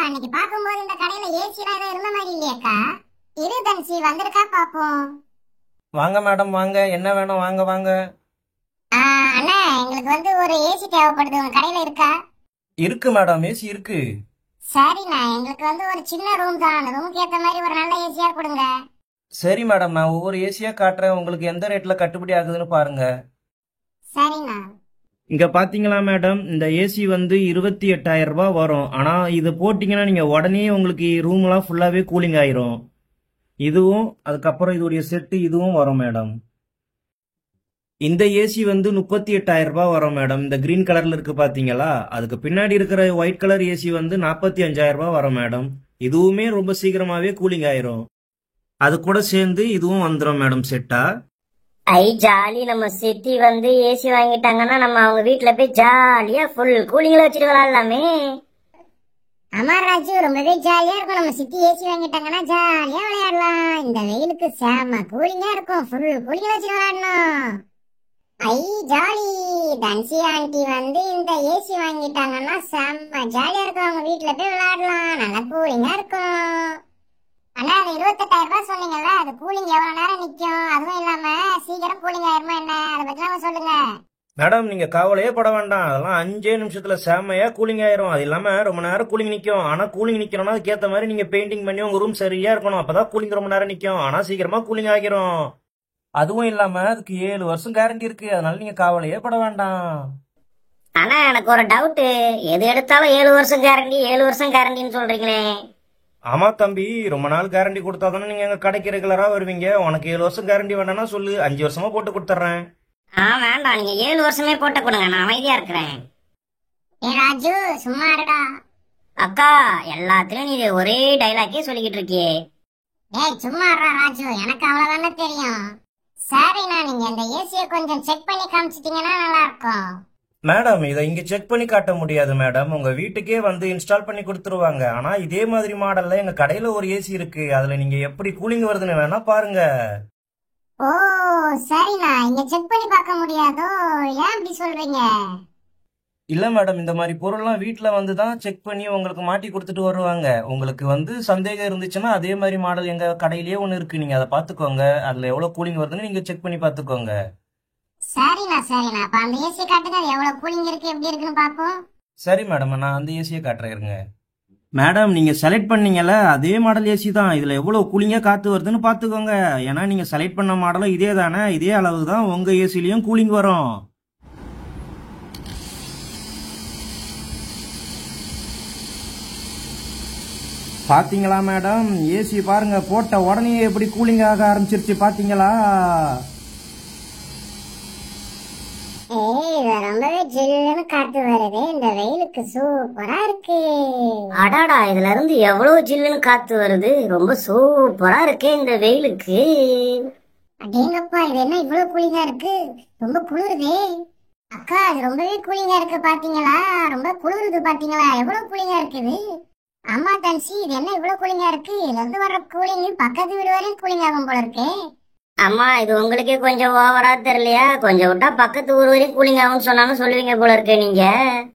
அன்னைக்கு பாக்கும்போது இந்த கடையில ஏசிலாம் ஏதோ இருந்த மாதிரி இல்லையாக்கா? இரு தன்சி வந்திருக்கா பாப்போம். வாங்க மேடம் வாங்க, என்ன வேணும் வாங்க வாங்க. அண்ணா எங்களுக்கு வந்து ஒரு ஏசி தேவைப்படுது, உங்க கடையில இருக்கா? இருக்கு மேடம், ஏசி இருக்கு. சரிண்ணா, எங்களுக்கு வந்து ஒரு சின்ன ரூம் தான், அந்த ரூமுக்கு ஏத்த மாதிரி ஒரு நல்ல ஏசியா கொடுங்க. சரி மேடம், நான் ஒவ்வொரு ஏசியா காட்டுறேன், உங்களுக்கு எந்த ரேட்ல கட்டுப்படி ஆகுதுன்னு பாருங்க. சரிண்ணா. இங்க பாத்தீங்களா மேடம், இந்த ஏசி வந்து 28,000 ரூபாய் வரும். ஆனா இது போட்டீங்கன்னா நீங்க உடனே உங்களுக்கு ரூம்லாம் ஃபுல்லாவே கூலிங் ஆயிரும். இதுவும் அதுக்கப்புறம் இதோடைய செட்டு இதுவும் வரும் மேடம். இந்த ஏசி வந்து 38,000 ரூபாய் வரும் மேடம். இந்த கிரீன் கலர்ல இருக்கு பாத்தீங்களா, அதுக்கு பின்னாடி இருக்கிற ஒயிட் கலர் ஏசி வந்து 45,000 ரூபாய் வரும் மேடம். இதுவுமே ரொம்ப சீக்கிரமாவே கூலிங் ஆயிரும். அது கூட சேர்ந்து இதுவும் வந்துடும் மேடம் செட்டா. ஐ ஜாலி, நம்ம சித்தி வந்து ஏசி வாங்கிட்டாங்கன்னா நம்ம அவங்க வீட்டுல போய் ஜாலியா ஃபுல் கூலிங்ல வச்சுட்டு விளையாடலாமே. ஆமா ராஜு, ரொம்பவே ஜாலியா இருக்கும். நம்ம சித்தி ஏசி வாங்கிட்டாங்கன்னா ஜாலியா விளையாடலாம். இந்த வெயிலுக்கு செம கூலிங்கா இருக்கும், ஃபுல் கூலிங்ல வச்சு விளையாடணும். ஐ ஜாலி, தன்சி ஆண்டி வந்து இந்த ஏசி வாங்கிட்டாங்கன்னா செம்ம ஜாலியா இருக்கும், அவங்க வீட்டுல போய் விளையாடலாம், நல்லா கூலிங்கா இருக்கும். அண்ணா அது 28,000 ரூபாய் சொன்னீங்கல்ல, அது கூலிங் எவ்வளவு நேரம் நிக்கும்? அதுவும் இல்லாம சீக்கிரம் கூலிங் ஆயிருமா என்ன, அதை பத்தி சொல்லுங்க. மேடம் நீங்க கவலையே பட வேண்டாம், அதெல்லாம் 5 நிமிஷத்துல செமையா கூலிங் ஆயிரும். அது இல்லாம ரொம்ப நேரம் கூலிங் நிக்கும். ஆனா கூலிங் நிக்கணும்னா அதுக்கேத்த மாதிரி நீங்க பெயிண்டிங் பண்ணி உங்க ரூம் சரியா இருக்கணும், அப்பதான் கூலிங் ரொம்ப நேரம் நிக்கும். ஆனா சீக்கிரமா கூலிங் ஆகிரும். அதுவும் இல்லாம அதுக்கு 7 வருஷம் கேரண்டி இருக்கு, அதனால நீங்க கவலையே பட வேண்டாம். ஆனா எனக்கு ஒரு டவுட், எது எடுத்தாலும் 7 வருஷம் கேரண்டி 7 வருஷம் கேரண்டின்னு சொல்றீங்களே. ஆமா தம்பி, ரொம்ப நாள் கேரண்டி கொடுத்தாதானே நீங்க எங்க கடைக்கு ரெகுலரா வருவீங்க. உனக்கு 7 வருஷம் கேரண்டி வேணாம்னா சொல்லு, 5 வருஷமா போட்டு கொடுத்துறேன். வேண்டாம், நீங்க 7 வருஷமே போட்டு கொடுங்க, நான் அமைதியா இருக்கிறேன். ஏ ராஜு சும்மா இருடா. அக்கா எல்லாத்துலயும் நீ ஒரே டைலாக்கே சொல்லிக்கிட்டு இருக்கியே. ஏய் சும்மா இருடா ராஜு, எனக்கு அவ்வளவுதானே தெரியும். சரிண்ணா, நீங்க இந்த ஏசியை கொஞ்சம் செக் பண்ணி காமிச்சிட்டீங்கன்னா நல்லா இருக்கும். மேடம் இதை இங்க செக் பண்ணி காட்ட முடியாது மேடம், உங்க வீட்டுக்கே வந்து இன்ஸ்டால் பண்ணி கொடுத்துருவாங்க. ஆனா இதே மாதிரி மாடல்ல எங்க கடையில ஒரு ஏசி இருக்கு, அதுல நீங்க எப்படி கூலிங் வருதுன்னு வேணா பாருங்க. ஓ சரிண்ணா, இங்க செக் பண்ணி பார்க்க முடியாதோ, ஏன் அப்படி சொல்றீங்க? இல்ல மேடம், இந்த மாதிரி பொருள்லாம் வீட்டுல வந்து தான் செக் பண்ணி உங்களுக்கு மாட்டி கொடுத்துட்டு வருவாங்க. உங்களுக்கு வந்து சந்தேகம் இருந்துச்சுன்னா அதே மாதிரி மாடல் எங்க கடையிலேயே ஒண்ணு இருக்கு, நீங்க அதை பாத்துக்கோங்க. அதுல எவ்வளவு கூலிங் வருதுன்னு நீங்க செக் பண்ணி பாத்துக்கோங்க. சரிண்ணா சரிண்ணா, அப்ப அந்த ஏசி காட்டுங்க, எவ்வளவு கூலிங் இருக்கு எப்படி இருக்குன்னு பாப்போம். சரி மேடம், நான் அந்த ஏசியை காட்டுறேன். மேடம் நீங்க செலக்ட் பண்ணீங்கல்ல அதே மாடல் ஏசி தான், இதுல எவ்வளவு கூலிங்கா காத்து வருதுன்னு பாத்துக்கோங்க. ஏன்னா நீங்க செலக்ட் பண்ண மாடலும் இதே தானே, இதே அளவு தான் உங்க ஏசிலயும் கூலிங் வரும். பாத்தீங்களா மேடம், ஏசி பாருங்க, போட்ட உடனே எப்படி கூலிங் ஆக ஆரம்பிச்சிருச்சு பாத்தீங்களா? ஏய் ரொம்பவே ஜில்லுன்னு காத்து வருது, இந்த வெயிலுக்கு சூப்பரா இருக்கு. அடாடா, இதுல இருந்து எவ்வளவு ஜில்லுன்னு காத்து வருது, ரொம்ப சூப்பரா இருக்கே இந்த வெயிலுக்கு. அடேங்கப்பா, இது என்ன இவ்வளவு கூலிங்கா இருக்கு, ரொம்ப குளிருதே. அக்கா அது ரொம்பவே கூலிங்கா இருக்கு பாத்தீங்களா, ரொம்ப குளிருது பாத்தீங்களா, எவ்வளவு கூலிங்கா இருக்குது. அம்மா தன்சி, இது என்ன இவ்வளவு கூலிங்கா இருக்கு, இதுல இருந்து வர்ற கூலிங் பக்கத்து வீடு வரையும் கூலிங் ஆகும் போல இருக்கே. அம்மா இது உங்களுக்கே கொஞ்சம் ஓவரா தெரியலையா? கொஞ்சம் விட்டா பக்கத்து ஊர் வரையும் கூலிங் ஆகும்னு சொன்னாலும் சொல்லுவீங்க போல இருக்கே நீங்க.